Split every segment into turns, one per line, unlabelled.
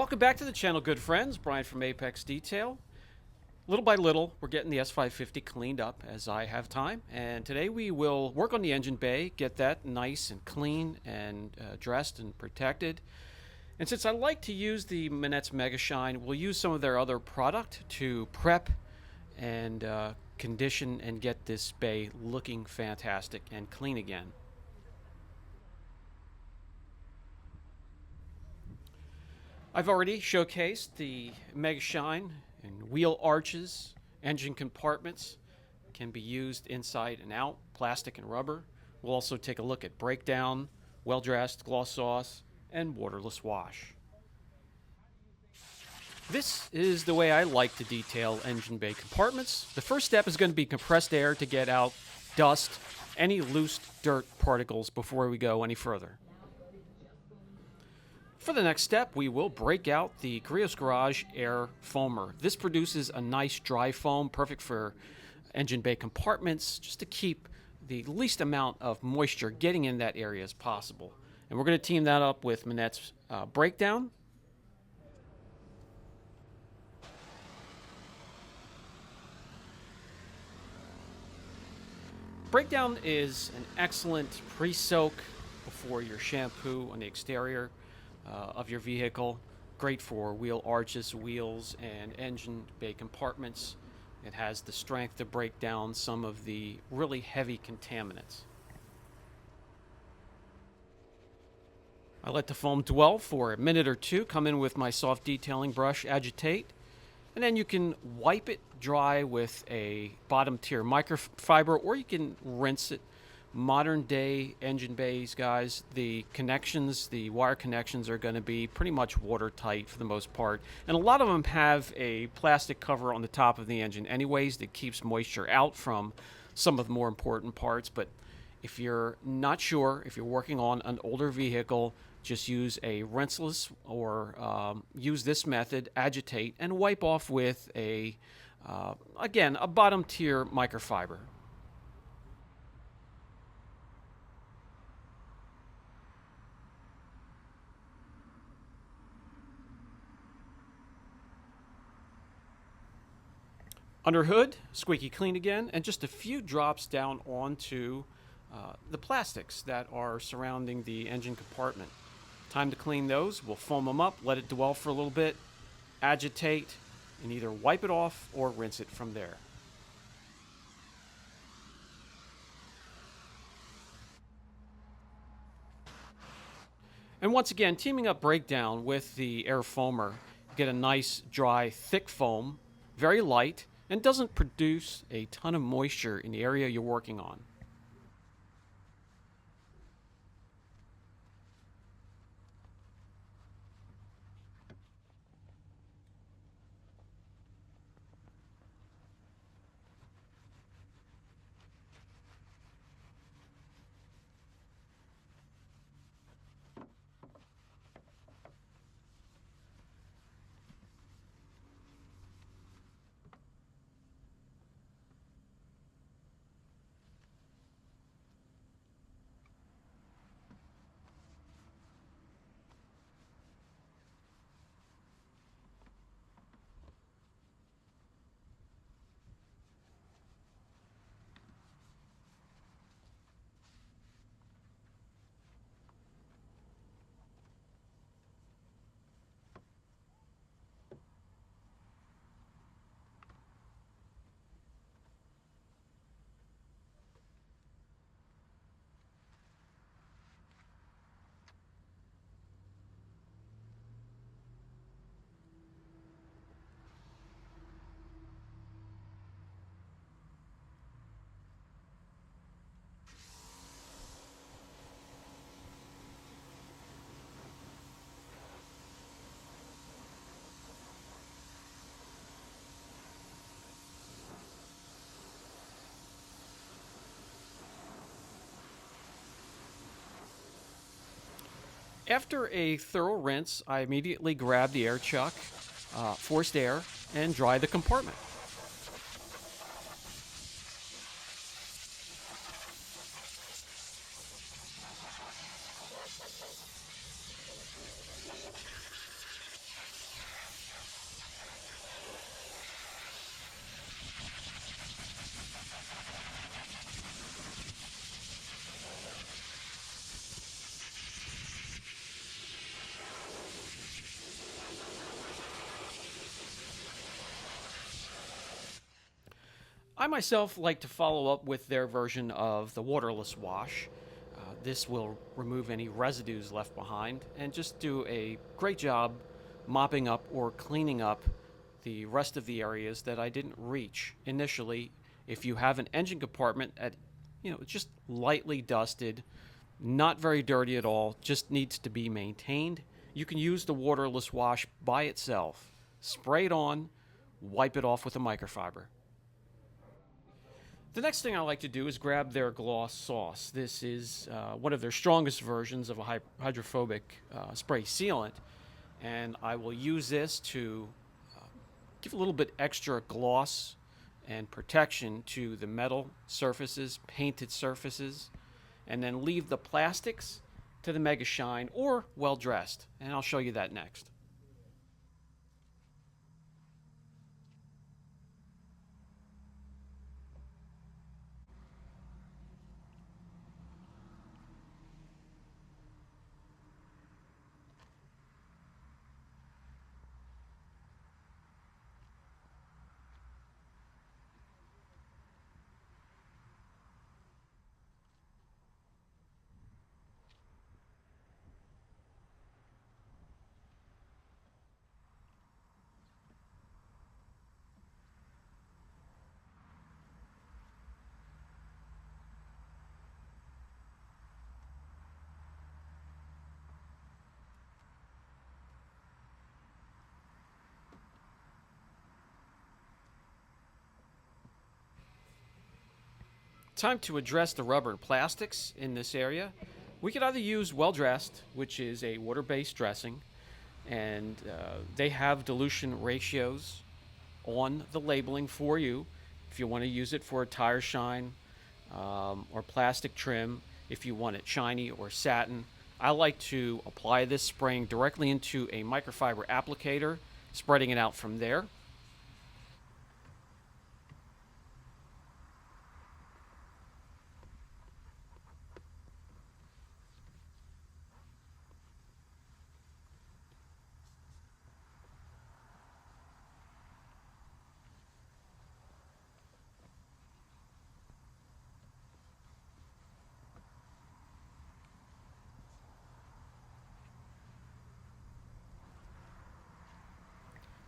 Welcome back to the channel, good friends. Brian from Apex Detail. Little by little, we're getting the S550 cleaned up as I have time. And today we will work on the engine bay, get that nice and clean and dressed and protected. And since I like to use the Manett's Megashine, we'll use some of their other product to prep and condition and get this bay looking fantastic and clean again. I've already showcased the Megashine and wheel arches, engine compartments can be used inside and out, plastic and rubber. We'll also take a look at breakdown, well-dressed, gloss sauce, and waterless wash. This is the way I like to detail engine bay compartments. The first step is going to be compressed air to get out dust, any loose dirt particles before we go any further. For the next step, we will break out the Griot's Garage Air Foamer. This produces a nice dry foam, perfect for engine bay compartments, just to keep the least amount of moisture getting in that area as possible. And we're going to team that up with Manett's breakdown. Breakdown is an excellent pre-soak before your shampoo on the exterior of your vehicle. Great for wheel arches, wheels, and engine bay compartments. It has the strength to break down some of the really heavy contaminants. I let the foam dwell for a minute or two, come in with my soft detailing brush, agitate, and then you can wipe it dry with a bottom tier microfiber, or you can rinse it. Modern day engine bays, guys, the connections, the wire connections are going to be pretty much watertight for the most part. And a lot of them have a plastic cover on the top of the engine anyways that keeps moisture out from some of the more important parts. But if you're not sure, if you're working on an older vehicle, just use a rinseless or use this method, agitate, and wipe off with a, again, a bottom tier microfiber. Under hood, squeaky clean again, and just a few drops down onto the plastics that are surrounding the engine compartment. Time to clean those. We'll foam them up, let it dwell for a little bit, agitate, and either wipe it off or rinse it from there. And once again, teaming up breakdown with the air foamer, you get a nice, dry, thick foam, very light, and doesn't produce a ton of moisture in the area you're working on. After a thorough rinse, I immediately grab the air chuck, forced air, and dry the compartment. I myself like to follow up with their version of the waterless wash. This will remove any residues left behind and just do a great job mopping up or cleaning up the rest of the areas that I didn't reach initially. If you have an engine compartment at, just lightly dusted, not very dirty at all, just needs to be maintained, you can use the waterless wash by itself. Spray it on, wipe it off with a microfiber. The next thing I like to do is grab their gloss sauce. This is one of their strongest versions of a hydrophobic spray sealant, and I will use this to give a little bit extra gloss and protection to the metal surfaces, painted surfaces, and then leave the plastics to the Megashine or well dressed. And I'll show you that next. Time to address the rubber and plastics in this area. We could either use well dressed, which is a water based dressing, and they have dilution ratios on the labeling for you if you want to use it for a tire shine or plastic trim, if you want it shiny or satin. I like to apply this spraying directly into a microfiber applicator, spreading it out from there.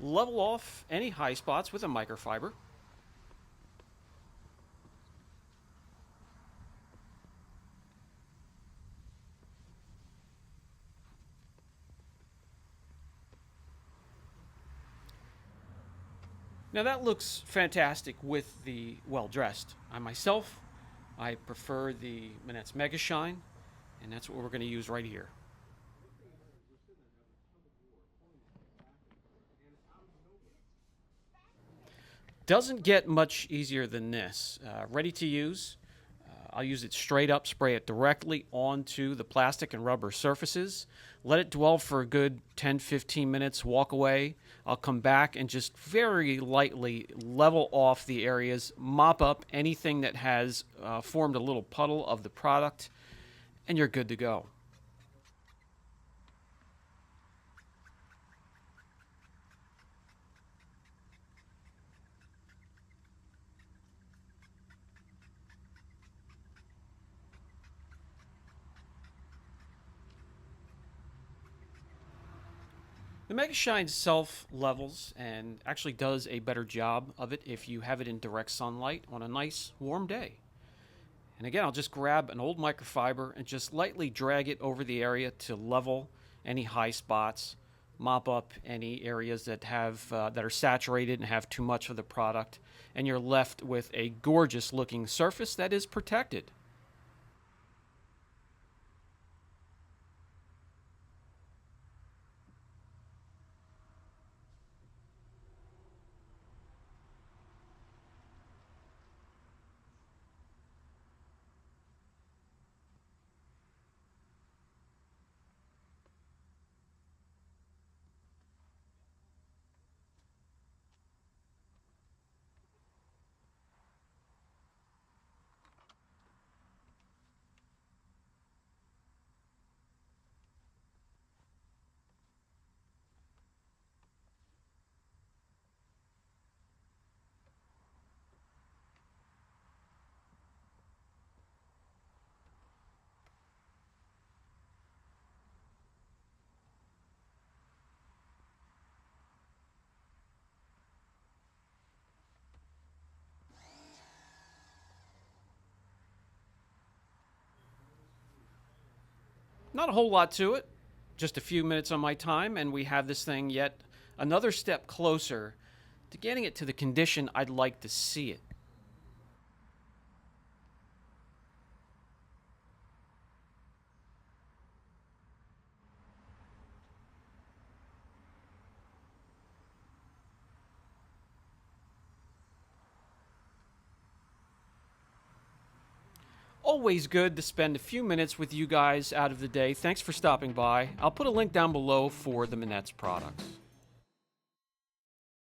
Level off any high spots with a microfiber. Now that looks fantastic with the well dressed. I prefer the Manett's Megashine, and that's what we're going to use right here. Doesn't get much easier than this. Ready to use. I'll use it straight up, spray it directly onto the plastic and rubber surfaces. Let it dwell for a good 10-15 minutes, walk away. I'll come back and just very lightly level off the areas, mop up anything that has formed a little puddle of the product, and you're good to go. The Megashine self levels and actually does a better job of it if you have it in direct sunlight on a nice warm day. And again, I'll just grab an old microfiber and just lightly drag it over the area to level any high spots, mop up any areas that are saturated and have too much of the product, and you're left with a gorgeous looking surface that is protected. Not a whole lot to it, just a few minutes on my time, and we have this thing yet another step closer to getting it to the condition I'd like to see it. Always good to spend a few minutes with you guys out of the day. Thanks for stopping by. I'll put a link down below for the Manett's products.